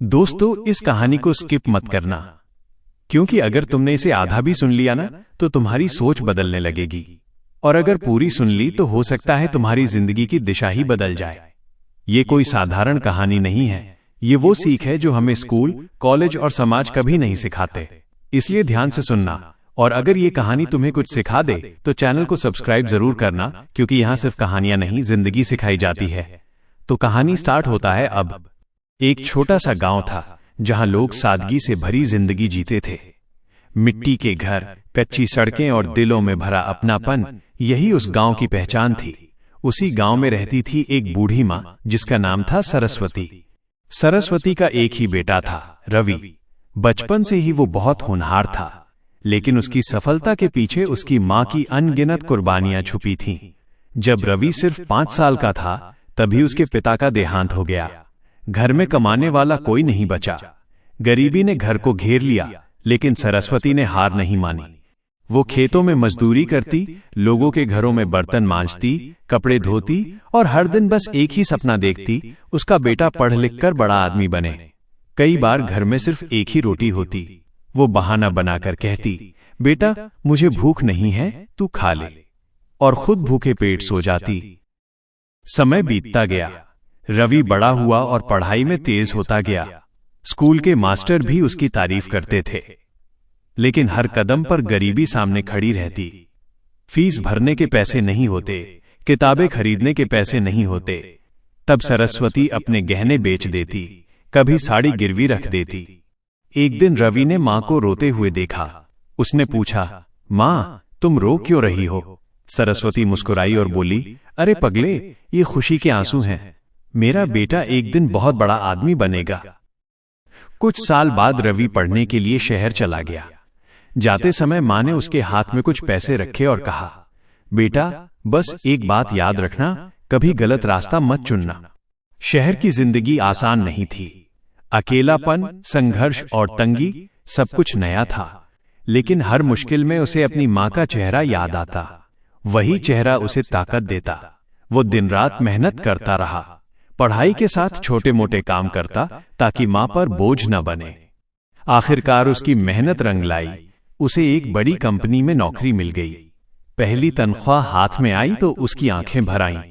दोस्तों, इस कहानी को स्किप मत करना, क्योंकि अगर तुमने इसे आधा भी सुन लिया ना तो तुम्हारी सोच बदलने लगेगी, और अगर पूरी सुन ली तो हो सकता है तुम्हारी जिंदगी की दिशा ही बदल जाए। ये कोई साधारण कहानी नहीं है, ये वो सीख है जो हमें स्कूल, कॉलेज और समाज कभी नहीं सिखाते। इसलिए ध्यान से सुनना, और अगर ये कहानी तुम्हें कुछ सिखा दे तो चैनल को सब्सक्राइब जरूर करना, क्योंकि यहाँ सिर्फ कहानियां नहीं, जिंदगी सिखाई जाती है। तो कहानी स्टार्ट होता है अब। एक छोटा सा गांव था जहां लोग सादगी से भरी जिंदगी जीते थे। मिट्टी के घर, कच्ची सड़कें और दिलों में भरा अपनापन, यही उस गांव की पहचान थी। उसी गांव में रहती थी एक बूढ़ी मां जिसका नाम था सरस्वती। सरस्वती का एक ही बेटा था, रवि। बचपन से ही वो बहुत होनहार था, लेकिन उसकी सफलता के पीछे उसकी मां की अनगिनत कुर्बानियां छुपी थीं। जब रवि सिर्फ 5 साल का था तभी उसके पिता का देहांत हो गया। घर में कमाने वाला कोई नहीं बचा। गरीबी ने घर को घेर लिया, लेकिन सरस्वती ने हार नहीं मानी। वो खेतों में मजदूरी करती, लोगों के घरों में बर्तन मांजती, कपड़े धोती और हर दिन बस एक ही सपना देखती, उसका बेटा पढ़ लिख कर बड़ा आदमी बने। कई बार घर में सिर्फ एक ही रोटी होती। वो बहाना बनाकर कहती, बेटा मुझे भूख नहीं है, तू खा ले, और खुद भूखे पेट सो जाती। समय बीतता गया, रवि बड़ा हुआ और पढ़ाई में तेज होता गया। स्कूल के मास्टर भी उसकी तारीफ करते थे, लेकिन हर कदम पर गरीबी सामने खड़ी रहती। फीस भरने के पैसे नहीं होते, किताबें खरीदने के पैसे नहीं होते। तब सरस्वती अपने गहने बेच देती, कभी साड़ी गिरवी रख देती। एक दिन रवि ने मां को रोते हुए देखा। उसने पूछा, मां तुम रो क्यों रही हो? सरस्वती मुस्कुराई और बोली, अरे पगले, ये खुशी के आंसू हैं। मेरा बेटा एक दिन बहुत बड़ा आदमी बनेगा। कुछ साल बाद रवि पढ़ने के लिए शहर चला गया। जाते समय मां ने उसके हाथ में कुछ पैसे रखे और कहा, बेटा बस एक बात याद रखना, कभी गलत रास्ता मत चुनना। शहर की जिंदगी आसान नहीं थी। अकेलापन, संघर्ष और तंगी, सब कुछ नया था। लेकिन हर मुश्किल में उसे अपनी मां का चेहरा याद आता। वही चेहरा उसे ताकत देता। वो दिन रात मेहनत करता रहा, पढ़ाई के साथ छोटे मोटे काम करता ताकि मां पर बोझ न बने। आखिरकार उसकी मेहनत रंग लाई। उसे एक बड़ी कंपनी में नौकरी मिल गई। पहली तनख्वाह हाथ में आई तो उसकी आंखें भर आईं।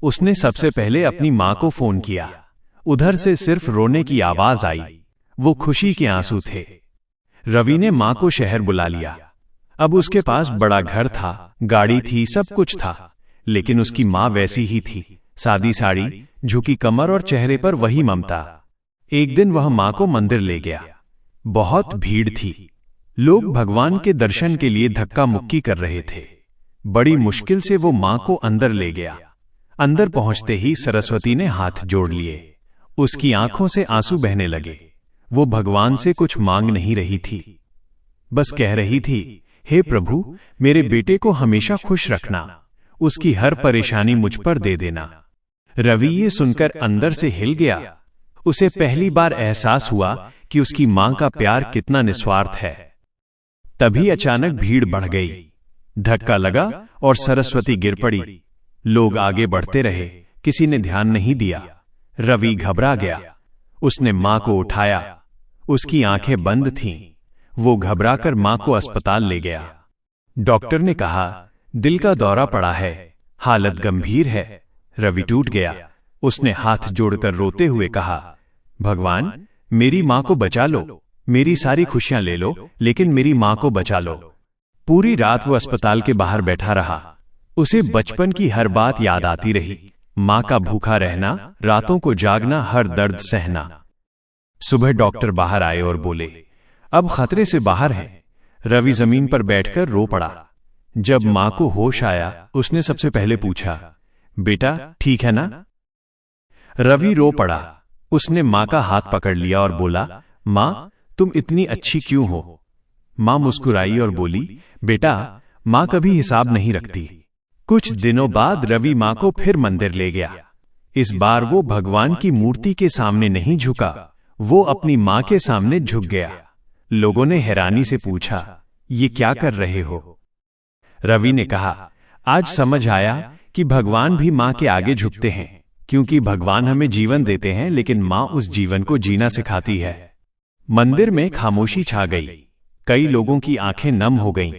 उसने सबसे पहले अपनी मां को फोन किया। उधर से सिर्फ रोने की आवाज आई। वो खुशी के आंसू थे। रवि ने मां को शहर बुला लिया। अब उसके पास बड़ा घर था, गाड़ी थी, सब कुछ था, लेकिन उसकी मां वैसी ही थी, सादी साड़ी, झुकी कमर और चेहरे पर वही ममता। एक दिन वह मां को मंदिर ले गया। बहुत भीड़ थी। लोग भगवान के दर्शन के लिए धक्का मुक्की कर रहे थे। बड़ी मुश्किल से वो मां को अंदर ले गया। अंदर पहुंचते ही सरस्वती ने हाथ जोड़ लिए। उसकी आंखों से आंसू बहने लगे। वो भगवान से कुछ मांग नहीं रही थी, बस कह रही थी, हे प्रभु, मेरे बेटे को हमेशा खुश रखना, उसकी हर परेशानी मुझ पर दे देना। रवि ये सुनकर अंदर से हिल गया। उसे पहली बार एहसास हुआ कि उसकी मां का प्यार कितना निस्वार्थ है। तभी अचानक भीड़ बढ़ गई। धक्का लगा और सरस्वती गिर पड़ी। लोग आगे बढ़ते रहे, किसी ने ध्यान नहीं दिया। रवि घबरा गया। उसने मां को उठाया। उसकी आंखें बंद थीं। वो घबराकर मां को अस्पताल ले गया। डॉक्टर ने कहा, दिल का दौरा पड़ा है, हालत गंभीर है। रवि टूट गया। उसने हाथ जोड़कर रोते हुए कहा, भगवान मेरी मां को बचा लो, मेरी सारी खुशियां ले लो, लेकिन मेरी मां को बचा लो। पूरी रात वो अस्पताल के बाहर बैठा रहा। उसे बचपन की हर बात याद आती रही। मां का भूखा रहना, रातों को जागना, हर दर्द सहना। सुबह डॉक्टर बाहर आए और बोले, अब खतरे से बाहर हैं। रवि जमीन पर बैठकर रो पड़ा। जब मां को होश आया, उसने सबसे पहले पूछा, बेटा ठीक है ना? रवि रो पड़ा। उसने मां का हाथ पकड़ लिया और बोला, मां तुम इतनी अच्छी क्यों हो? मां मुस्कुराई और बोली, बेटा मां कभी हिसाब नहीं रखती। कुछ दिनों बाद रवि मां को फिर मंदिर ले गया। इस बार वो भगवान की मूर्ति के सामने नहीं झुका, वो अपनी मां के सामने झुक गया। लोगों ने हैरानी से पूछा, ये क्या कर रहे हो? रवि ने कहा, आज समझ आया कि भगवान भी मां के आगे झुकते हैं। क्योंकि भगवान हमें जीवन देते हैं, लेकिन माँ उस जीवन को जीना सिखाती है। मंदिर में खामोशी छा गई। कई लोगों की आंखें नम हो गईं।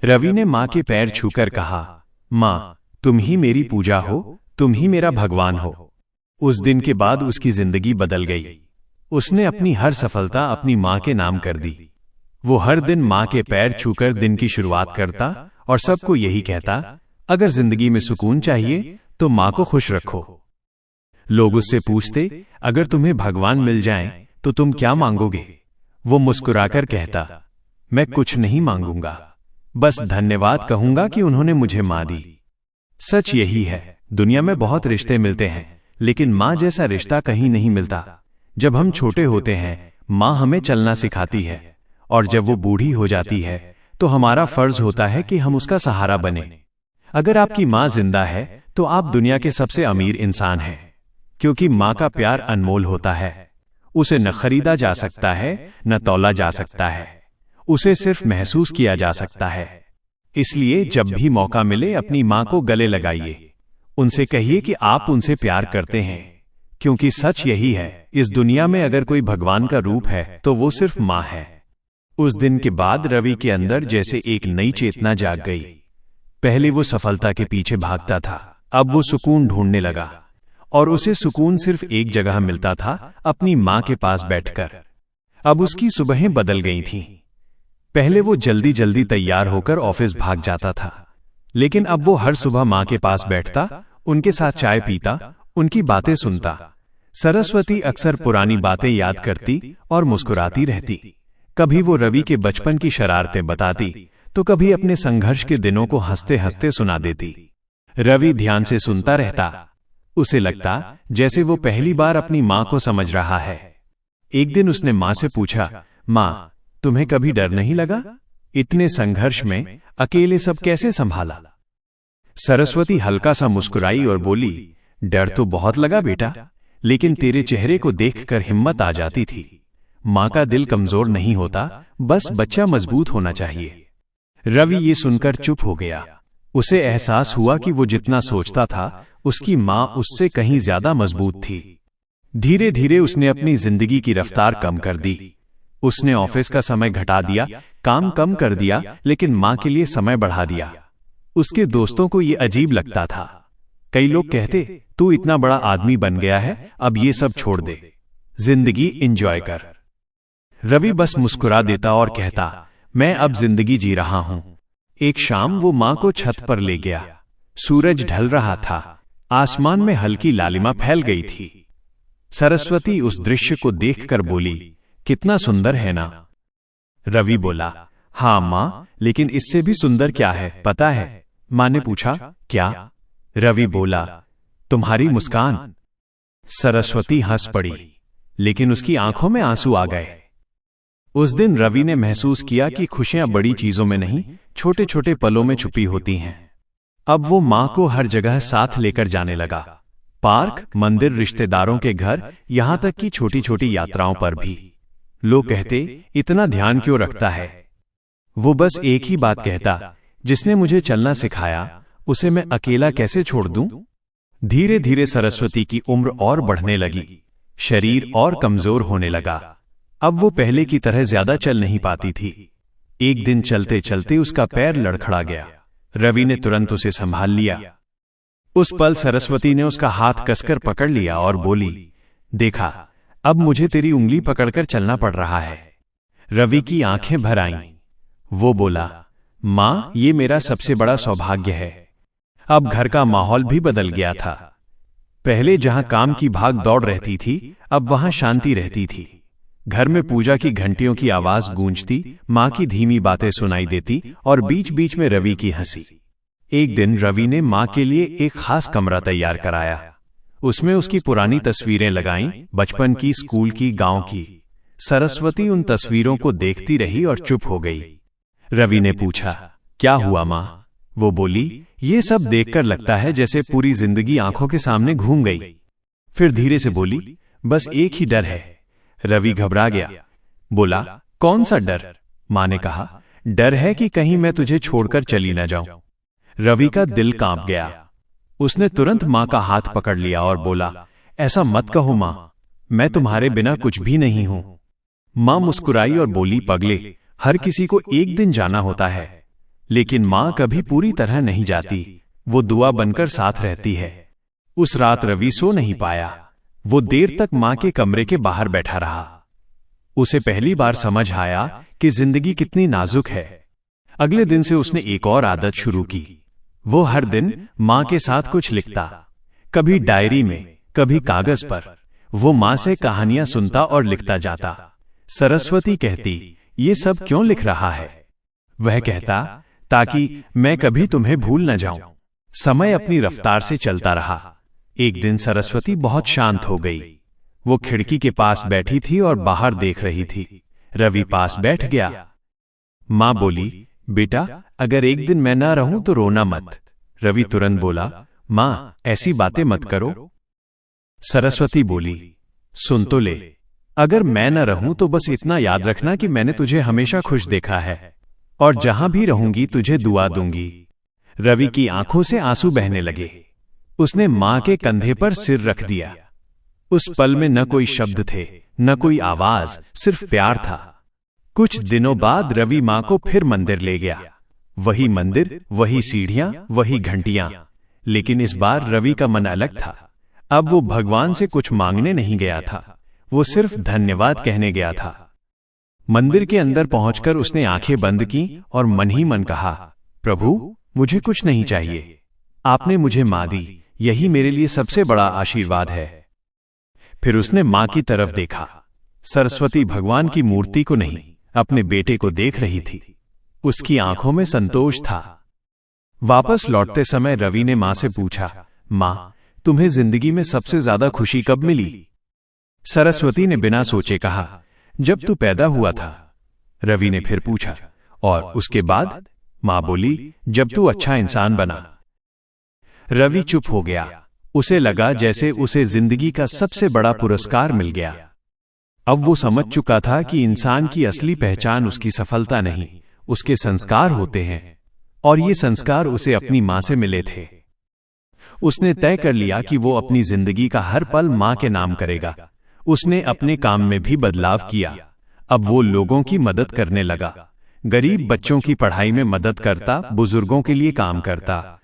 रवि ने माँ के पैर छूकर कहा, माँ, तुम ही मेरी पूजा हो, तुम ही मेरा भगवान हो। उस दिन के बाद उसकी जिंदगी बदल गई। उसने अपनी हर सफलता अपनी माँ के नाम कर दी। वो हर दिन माँ के पैर छूकर दिन की शुरुआत करता और सबको यही कहता, अगर जिंदगी में सुकून चाहिए तो माँ को खुश रखो। लोग उससे पूछते, अगर तुम्हें भगवान मिल जाएं तो तुम क्या मांगोगे? वो मुस्कुराकर कहता, मैं कुछ नहीं मांगूंगा, बस धन्यवाद कहूंगा कि उन्होंने मुझे माँ दी। सच यही है, दुनिया में बहुत रिश्ते मिलते हैं, लेकिन माँ जैसा रिश्ता कहीं नहीं मिलता। जब हम छोटे होते हैं, माँ हमें चलना सिखाती है, और जब वो बूढ़ी हो जाती है तो हमारा फर्ज होता है कि हम उसका सहारा बने। अगर आपकी माँ जिंदा है तो आप दुनिया के सबसे अमीर इंसान हैं, क्योंकि माँ का प्यार अनमोल होता है। उसे न खरीदा जा सकता है, न तौला जा सकता है, उसे सिर्फ महसूस किया जा सकता है। इसलिए जब भी मौका मिले अपनी माँ को गले लगाइए, उनसे कहिए कि आप उनसे प्यार करते हैं, क्योंकि सच यही है, इस दुनिया में अगर कोई भगवान का रूप है तो वो सिर्फ माँ है। उस दिन के बाद रवि के अंदर जैसे एक नई चेतना जाग गई। पहले वो सफलता के पीछे भागता था, अब वो सुकून ढूंढने लगा, और उसे सुकून सिर्फ एक जगह मिलता था, अपनी माँ के पास बैठकर। अब उसकी सुबहें बदल गई थीं। पहले वो जल्दी जल्दी तैयार होकर ऑफिस भाग जाता था, लेकिन अब वो हर सुबह माँ के पास बैठता, उनके साथ चाय पीता, उनकी बातें सुनता। सरस्वती अक्सर पुरानी बातें याद करती और मुस्कुराती रहती। कभी वो रवि के बचपन की शरारतें बताती, तो कभी अपने संघर्ष के दिनों को हंसते हंसते सुना देती। रवि ध्यान से सुनता रहता। उसे लगता जैसे वो पहली बार अपनी माँ को समझ रहा है। एक दिन उसने माँ से पूछा, माँ, तुम्हें कभी डर नहीं लगा? इतने संघर्ष में अकेले सब कैसे संभाला? सरस्वती हल्का सा मुस्कुराई और बोली, डर तो बहुत लगा बेटा, लेकिन तेरे चेहरे को देखकर हिम्मत आ जाती थी। माँ का दिल कमजोर नहीं होता, बस बच्चा मजबूत होना चाहिए। रवि ये सुनकर चुप हो गया। उसे एहसास हुआ कि वो जितना सोचता था, उसकी माँ उससे कहीं ज्यादा मजबूत थी। धीरे धीरे उसने अपनी जिंदगी की रफ्तार कम कर दी। उसने ऑफिस का समय घटा दिया, काम कम कर दिया, लेकिन माँ के लिए समय बढ़ा दिया। उसके दोस्तों को ये अजीब लगता था। कई लोग कहते, तू इतना बड़ा आदमी बन गया है, अब ये सब छोड़ दे, जिंदगी एंजॉय कर। रवि बस मुस्कुरा देता और कहता, मैं अब जिंदगी जी रहा हूं। एक शाम वो माँ को छत पर ले गया। सूरज ढल रहा था, आसमान में हल्की लालिमा फैल गई थी। सरस्वती उस दृश्य को देखकर बोली, कितना सुंदर है ना? रवि बोला, हाँ माँ, लेकिन इससे भी सुंदर क्या है पता है? माँ ने पूछा, क्या? रवि बोला, तुम्हारी मुस्कान। सरस्वती हंस पड़ी, लेकिन उसकी आंखों में आंसू आ गए। उस दिन रवि ने महसूस किया कि खुशियां बड़ी चीजों में नहीं, छोटे छोटे पलों में छुपी होती हैं। अब वो माँ को हर जगह साथ लेकर जाने लगा, पार्क, मंदिर, रिश्तेदारों के घर, यहां तक कि छोटी छोटी यात्राओं पर भी। लोग कहते, इतना ध्यान क्यों रखता है? वो बस एक ही बात कहता, जिसने मुझे चलना सिखाया, उसे मैं अकेला कैसे छोड़ दूं? धीरे धीरे सरस्वती की उम्र और बढ़ने लगी, शरीर और कमजोर होने लगा। अब वो पहले की तरह ज्यादा चल नहीं पाती थी। एक दिन चलते चलते उसका पैर लड़खड़ा गया। रवि ने तुरंत उसे संभाल लिया। उस पल सरस्वती ने उसका हाथ कसकर पकड़ लिया और बोली, देखा, अब मुझे तेरी उंगली पकड़कर चलना पड़ रहा है। रवि की आंखें भर आईं। वो बोला, माँ, ये मेरा सबसे बड़ा सौभाग्य है। अब घर का माहौल भी बदल गया था। पहले जहां काम की भाग दौड़ रहती थी, अब वहां शांति रहती थी। घर में पूजा की घंटियों की आवाज गूंजती, माँ की धीमी बातें सुनाई देती और बीच बीच में रवि की हंसी। एक दिन रवि ने माँ के लिए एक खास कमरा तैयार कराया। उसमें उसकी पुरानी तस्वीरें लगाईं, बचपन की, स्कूल की, गांव की। सरस्वती उन तस्वीरों को देखती रही और चुप हो गई। रवि ने पूछा, क्या हुआ माँ? वो बोली, ये सब देखकर लगता है जैसे पूरी जिंदगी आंखों के सामने घूम गई। फिर धीरे से बोली, बस एक ही डर है। रवि घबरा गया, बोला, कौन सा डर? माँ ने कहा, डर है कि कहीं मैं तुझे छोड़कर चली न जाऊं। रवि का दिल कांप गया। उसने तुरंत माँ का हाथ पकड़ लिया और बोला, ऐसा मत कहो माँ, मैं तुम्हारे बिना कुछ भी नहीं हूं। माँ मुस्कुराई और बोली, पगले, हर किसी को एक दिन जाना होता है, लेकिन माँ कभी पूरी तरह नहीं जाती, वो दुआ बनकर साथ रहती है। उस रात रवि सो नहीं पाया। वो देर तक माँ के कमरे के बाहर बैठा रहा। उसे पहली बार समझ आया कि जिंदगी कितनी नाजुक है। अगले दिन से उसने एक और आदत शुरू की। वो हर दिन माँ के साथ कुछ लिखता, कभी डायरी में, कभी कागज पर। वो माँ से कहानियां सुनता और लिखता जाता। सरस्वती कहती, ये सब क्यों लिख रहा है? वह कहता, ताकि मैं कभी तुम्हें भूल न जाऊं। समय अपनी रफ्तार से चलता रहा। एक दिन सरस्वती बहुत शांत हो गई। वो खिड़की के पास बैठी थी और बाहर देख रही थी। रवि पास बैठ गया। माँ बोली, बेटा, अगर एक दिन मैं ना रहूं तो रोना मत। रवि तुरंत बोला, माँ, ऐसी बातें मत करो। सरस्वती बोली, सुन तो ले, अगर मैं न रहूं तो बस इतना याद रखना कि मैंने तुझे हमेशा खुश देखा है और जहां भी रहूंगी तुझे दुआ दूंगी। रवि की आंखों से आंसू बहने लगे। उसने मां के कंधे पर सिर रख दिया। उस पल में न कोई शब्द थे, न कोई आवाज, सिर्फ प्यार था। कुछ दिनों बाद रवि मां को फिर मंदिर ले गया। वही मंदिर, वही सीढ़ियां, वही घंटियां, लेकिन इस बार रवि का मन अलग था। अब वो भगवान से कुछ मांगने नहीं गया था, वो सिर्फ धन्यवाद कहने गया था। मंदिर के अंदर पहुंचकर उसने आंखें बंद की और मन ही मन कहा, प्रभु, मुझे कुछ नहीं चाहिए, आपने मुझे मां दी, यही मेरे लिए सबसे बड़ा आशीर्वाद है। फिर उसने मां की तरफ देखा। सरस्वती भगवान की मूर्ति को नहीं, अपने बेटे को देख रही थी। उसकी आंखों में संतोष था। वापस लौटते समय रवि ने मां से पूछा, मां, तुम्हें जिंदगी में सबसे ज्यादा खुशी कब मिली? सरस्वती ने बिना सोचे कहा, जब तू पैदा हुआ था। रवि ने फिर पूछा, और उसके बाद? मां बोली, जब तू अच्छा इंसान बना। रवि चुप हो गया। उसे लगा जैसे उसे जिंदगी का सबसे बड़ा पुरस्कार मिल गया। अब वो समझ चुका था कि इंसान की असली पहचान उसकी सफलता नहीं, उसके संस्कार होते हैं, और ये संस्कार उसे अपनी मां से मिले थे। उसने तय कर लिया कि वो अपनी जिंदगी का हर पल मां के नाम करेगा। उसने अपने काम में भी बदलाव किया। अब वो लोगों की मदद करने लगा। गरीब बच्चों की पढ़ाई में मदद करता, बुजुर्गों के लिए काम करता।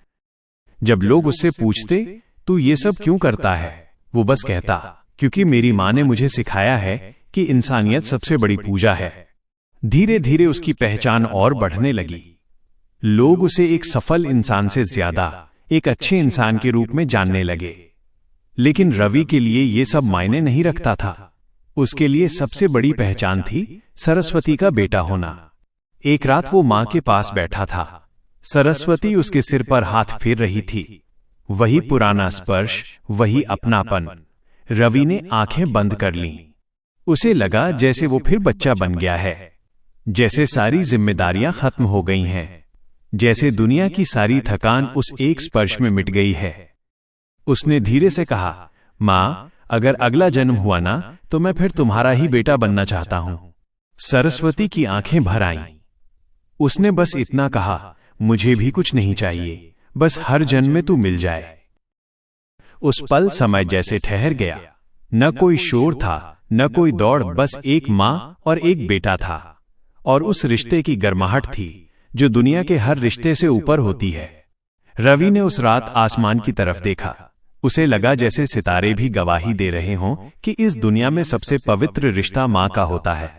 जब लोग उससे पूछते, तू ये सब क्यों करता है, वो बस कहता, क्योंकि मेरी मां ने मुझे सिखाया है कि इंसानियत सबसे बड़ी पूजा है। धीरे धीरे उसकी पहचान और बढ़ने लगी। लोग उसे एक सफल इंसान से ज्यादा एक अच्छे इंसान के रूप में जानने लगे। लेकिन रवि के लिए ये सब मायने नहीं रखता था। उसके लिए सबसे बड़ी पहचान थी सरस्वती का बेटा होना। एक रात वो मां के पास बैठा था। सरस्वती उसके सिर पर हाथ फेर रही थी। वही पुराना स्पर्श, वही अपनापन। रवि ने आंखें बंद कर लीं। उसे लगा जैसे वो फिर बच्चा बन गया है, जैसे सारी जिम्मेदारियां खत्म हो गई हैं, जैसे दुनिया की सारी थकान उस एक स्पर्श में मिट गई है। उसने धीरे से कहा, मां, अगर अगला जन्म हुआ ना तो मैं फिर तुम्हारा ही बेटा बनना चाहता हूं। सरस्वती की आंखें भर आईं। उसने बस इतना कहा, मुझे भी कुछ नहीं चाहिए, बस हर जन्म में तू मिल जाए। उस पल समय जैसे ठहर गया। न कोई शोर था, न कोई दौड़, बस एक मां और एक बेटा था। और उस रिश्ते की गर्माहट थी जो दुनिया के हर रिश्ते से ऊपर होती है। रवि ने उस रात आसमान की तरफ देखा। उसे लगा जैसे सितारे भी गवाही दे रहे हों कि इस दुनिया में सबसे पवित्र रिश्ता मां का होता है।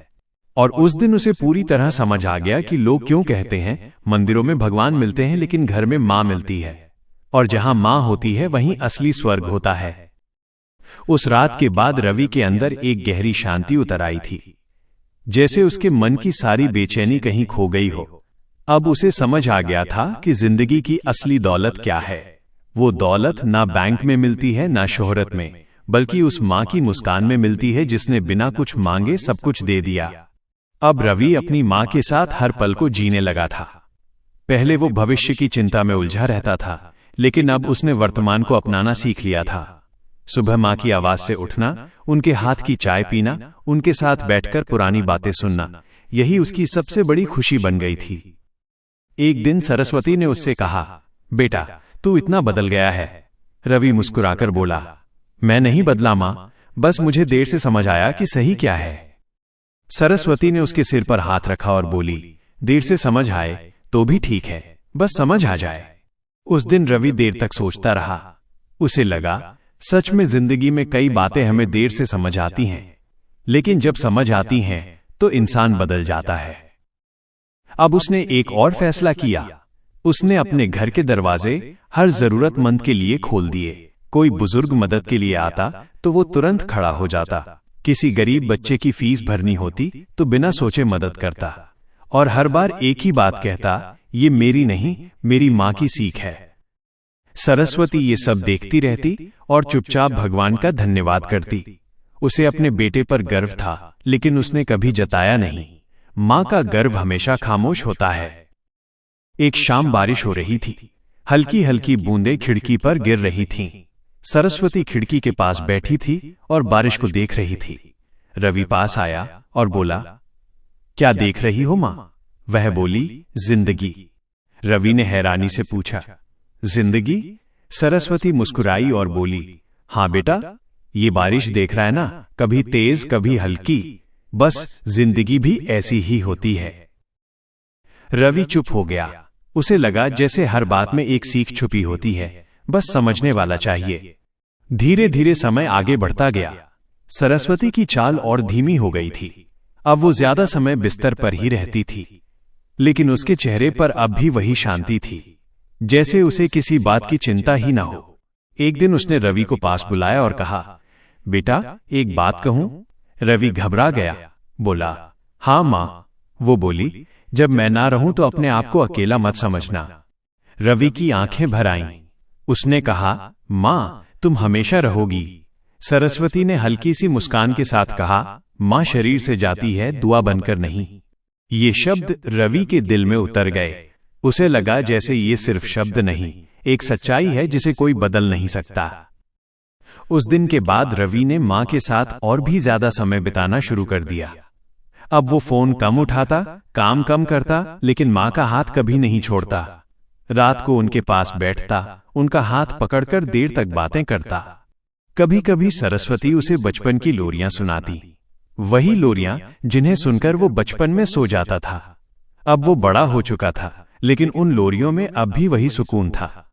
और उस दिन उसे पूरी तरह समझ आ गया कि लोग क्यों कहते हैं, मंदिरों में भगवान मिलते हैं लेकिन घर में मां मिलती है, और जहां मां होती है वहीं असली स्वर्ग होता है। उस रात के बाद रवि के अंदर एक गहरी शांति उतर आई थी, जैसे उसके मन की सारी बेचैनी कहीं खो गई हो। अब उसे समझ आ गया था कि जिंदगी की असली दौलत क्या है। वो दौलत ना बैंक में मिलती है, ना शोहरत में, बल्कि उस मां की मुस्कान में मिलती है जिसने बिना कुछ मांगे सब कुछ दे दिया। अब रवि अपनी मां के साथ हर पल को जीने लगा था। पहले वो भविष्य की चिंता में उलझा रहता था, लेकिन अब उसने वर्तमान को अपनाना सीख लिया था। सुबह मां की आवाज से उठना, उनके हाथ की चाय पीना, उनके साथ बैठकर पुरानी बातें सुनना, यही उसकी सबसे बड़ी खुशी बन गई थी। एक दिन सरस्वती ने उससे कहा, बेटा, तू इतना बदल गया है, रवि मुस्कुराकर बोला, मैं नहीं बदला माँ, बस मुझे देर से समझ आया कि सही क्या है। सरस्वती ने उसके सिर पर हाथ रखा और बोली, देर से समझ आए तो भी ठीक है, बस समझ आ जाए। उस दिन रवि देर तक सोचता रहा। उसे लगा सच में जिंदगी में कई बातें हमें देर से समझ आती हैं, लेकिन जब समझ आती हैं तो इंसान बदल जाता है। अब उसने एक और फैसला किया। उसने अपने घर के दरवाजे हर जरूरतमंद के लिए खोल दिए। कोई बुजुर्ग मदद के लिए आता तो वो तुरंत खड़ा हो जाता। किसी गरीब बच्चे की फीस भरनी होती तो बिना सोचे मदद करता, और हर बार एक ही बात कहता, ये मेरी नहीं, मेरी माँ की सीख है। सरस्वती ये सब देखती रहती और चुपचाप भगवान का धन्यवाद करती। उसे अपने बेटे पर गर्व था, लेकिन उसने कभी जताया नहीं। माँ का गर्व हमेशा खामोश होता है। एक शाम बारिश हो रही थी। हल्की हल्की बूंदें खिड़की पर गिर रही थीं। सरस्वती खिड़की के पास बैठी थी और बारिश को देख रही थी। रवि पास आया और बोला, क्या देख रही हो माँ? वह बोली, जिंदगी। रवि ने हैरानी से पूछा, जिंदगी? सरस्वती मुस्कुराई और बोली, हाँ बेटा, ये बारिश देख रहा है ना, कभी तेज कभी हल्की, बस जिंदगी भी ऐसी ही होती है। रवि चुप हो गया। उसे लगा जैसे हर बात में एक सीख छुपी होती है, बस समझने वाला चाहिए। धीरे धीरे समय आगे बढ़ता गया। सरस्वती की चाल और धीमी हो गई थी। अब वो ज्यादा समय बिस्तर पर ही रहती थी, लेकिन उसके चेहरे पर अब भी वही शांति थी, जैसे उसे किसी बात की चिंता ही न हो। एक दिन उसने रवि को पास बुलाया और कहा, बेटा, एक बात कहूं? रवि घबरा गया, बोला, हाँ माँ। वो बोली, जब मैं ना रहूं तो अपने आप को अकेला मत समझना। रवि की आंखें भर आईं। उसने कहा, माँ, तुम हमेशा रहोगी। सरस्वती ने हल्की सी मुस्कान के साथ कहा, माँ शरीर से जाती है, दुआ बनकर नहीं। ये शब्द रवि के दिल में उतर गए। उसे लगा जैसे ये सिर्फ शब्द नहीं, एक सच्चाई है जिसे कोई बदल नहीं सकता। उस दिन के बाद रवि ने माँ के साथ और भी ज्यादा समय बिताना शुरू कर दिया। अब वो फोन कम उठाता, काम कम करता, लेकिन माँ का हाथ कभी नहीं छोड़ता। रात को उनके पास बैठता, उनका हाथ पकड़कर देर तक बातें करता। कभी कभी सरस्वती उसे बचपन की लोरियां सुनाती, वही लोरियां जिन्हें सुनकर वो बचपन में सो जाता था। अब वो बड़ा हो चुका था, लेकिन उन लोरियों में अब भी वही सुकून था।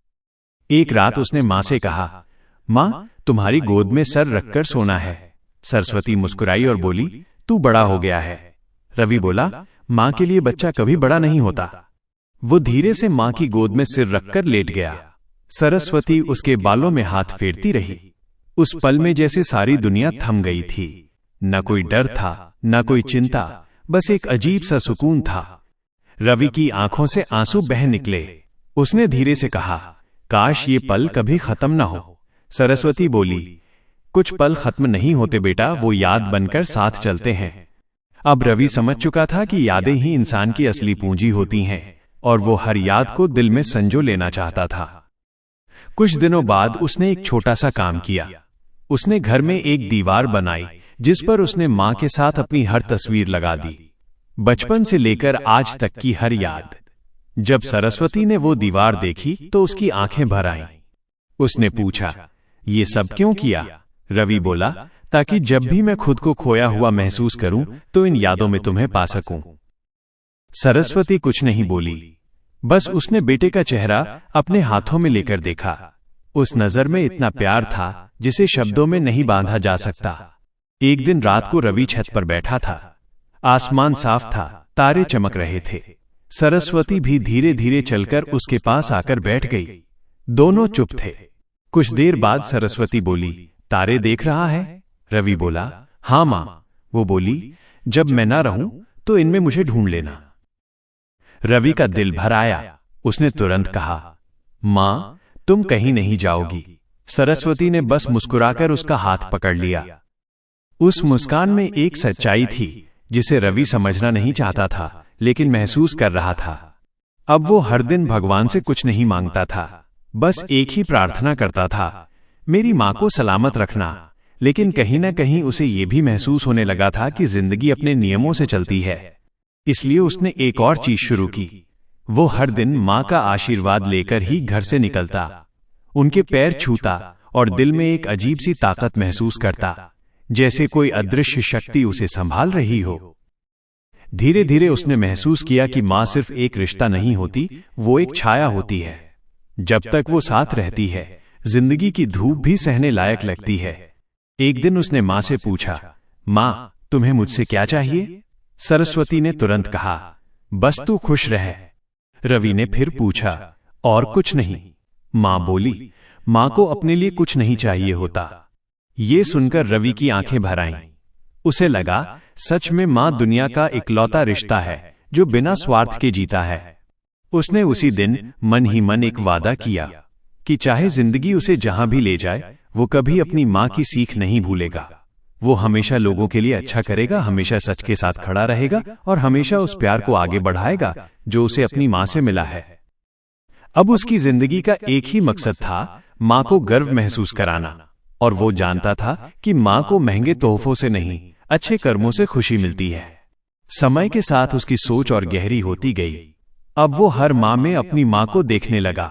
एक रात उसने माँ से कहा, माँ, तुम्हारी गोद में सर रखकर सोना है। सरस्वती मुस्कुराई और बोली, तू बड़ा हो गया है। रवि बोला, माँ के लिए बच्चा कभी बड़ा नहीं होता। वो धीरे से माँ की गोद में सिर रखकर लेट गया। सरस्वती उसके बालों में हाथ फेरती रही। उस पल में जैसे सारी दुनिया थम गई थी। न कोई डर था, न कोई चिंता, बस एक अजीब सा सुकून था। रवि की आंखों से आंसू बह निकले। उसने धीरे से कहा, काश ये पल कभी खत्म न हो। सरस्वती बोली, कुछ पल खत्म नहीं होते बेटा, वो याद बनकर साथ चलते हैं। अब रवि समझ चुका था कि यादें ही इंसान की असली पूंजी होती हैं, और वो हर याद को दिल में संजो लेना चाहता था। कुछ दिनों बाद उसने एक छोटा सा काम किया। उसने घर में एक दीवार बनाई जिस पर उसने माँ के साथ अपनी हर तस्वीर लगा दी, बचपन से लेकर आज तक की हर याद। जब सरस्वती ने वो दीवार देखी तो उसकी आंखें भर आईं। उसने पूछा, ये सब क्यों किया? रवि बोला, ताकि जब भी मैं खुद को खोया हुआ महसूस करूं तो इन यादों में तुम्हें पा सकूं। सरस्वती कुछ नहीं बोली, बस उसने बेटे का चेहरा अपने हाथों में लेकर देखा। उस नजर में इतना प्यार था जिसे शब्दों में नहीं बांधा जा सकता। एक दिन रात को रवि छत पर बैठा था। आसमान साफ था, तारे चमक रहे थे। सरस्वती भी धीरे धीरे चलकर उसके पास आकर बैठ गई। दोनों चुप थे। कुछ देर बाद सरस्वती बोली, तारे देख रहा है? रवि बोला, हाँ माँ। वो बोली, जब मैं ना रहूं तो इनमें मुझे ढूंढ लेना। रवि का दिल भर आया। उसने तुरंत कहा, माँ, तुम कहीं नहीं जाओगी। सरस्वती ने बस मुस्कुराकर उसका हाथ पकड़ लिया। उस मुस्कान में एक सच्चाई थी जिसे रवि समझना नहीं चाहता था, लेकिन महसूस कर रहा था। अब वो हर दिन भगवान से कुछ नहीं मांगता था, बस एक ही प्रार्थना करता था, मेरी माँ को सलामत रखना। लेकिन कहीं ना कहीं उसे ये भी महसूस होने लगा था कि जिंदगी अपने नियमों से चलती है। इसलिए उसने एक और चीज शुरू की। वो हर दिन माँ का आशीर्वाद लेकर ही घर से निकलता। उनके पैर छूता और दिल में एक अजीब सी ताकत महसूस करता, जैसे कोई अदृश्य शक्ति उसे संभाल रही हो। धीरे धीरे उसने महसूस किया कि माँ सिर्फ एक रिश्ता नहीं होती, वो एक छाया होती है। जब तक वो साथ रहती है, जिंदगी की धूप भी सहने लायक लगती है। एक दिन उसने माँ से पूछा, माँ, तुम्हें मुझसे क्या चाहिए? सरस्वती ने तुरंत कहा, बस तू खुश रहे। रवि ने फिर पूछा, और कुछ नहीं? माँ बोली, माँ को अपने लिए कुछ नहीं चाहिए होता। ये सुनकर रवि की आंखें भर आईं। उसे लगा, सच में माँ दुनिया का इकलौता रिश्ता है जो बिना स्वार्थ के जीता है। उसने उसी दिन मन ही मन एक वादा किया कि चाहे जिंदगी उसे जहां भी ले जाए, वो कभी अपनी माँ की सीख नहीं भूलेगा। वो हमेशा लोगों के लिए अच्छा करेगा, हमेशा सच के साथ खड़ा रहेगा और हमेशा उस प्यार को आगे बढ़ाएगा जो उसे अपनी माँ से मिला है। अब उसकी जिंदगी का एक ही मकसद था, माँ को गर्व महसूस कराना। और वो जानता था कि माँ को महंगे तोहफों से नहीं, अच्छे कर्मों से खुशी मिलती है। समय के साथ उसकी सोच और गहरी होती गई। अब वो हर माह में अपनी माँ को देखने लगा।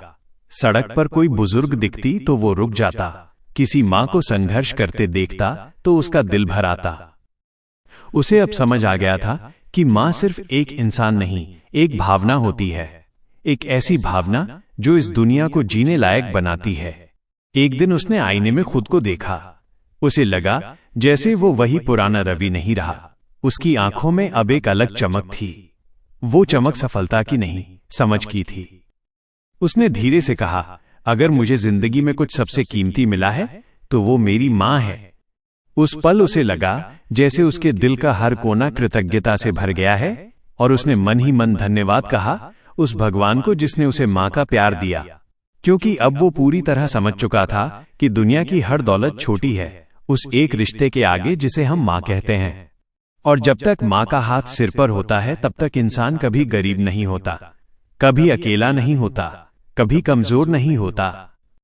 सड़क पर कोई बुजुर्ग दिखती तो वो रुक जाता, किसी माँ को संघर्ष करते देखता तो उसका दिल भर आता। उसे अब समझ आ गया था कि माँ सिर्फ एक इंसान नहीं, एक भावना होती है, एक ऐसी भावना जो इस दुनिया को जीने लायक बनाती है। एक दिन उसने आईने में खुद को देखा। उसे लगा जैसे वो वही पुराना रवि नहीं रहा। उसकी आंखों में अब एक अलग चमक थी। वो चमक सफलता की नहीं, समझ की थी। उसने धीरे से कहा, अगर मुझे जिंदगी में कुछ सबसे कीमती मिला है तो वो मेरी माँ है। उस पल उसे लगा जैसे उसके दिल का हर कोना कृतज्ञता से भर गया है और उसने मन ही मन धन्यवाद कहा उस भगवान को जिसने उसे माँ का प्यार दिया। क्योंकि अब वो पूरी तरह समझ चुका था कि दुनिया की हर दौलत छोटी है उस एक रिश्ते के आगे जिसे हम माँ कहते हैं। और जब तक माँ का हाथ सिर पर होता है तब तक इंसान कभी गरीब नहीं होता, कभी अकेला नहीं होता, कभी कमजोर नहीं होता।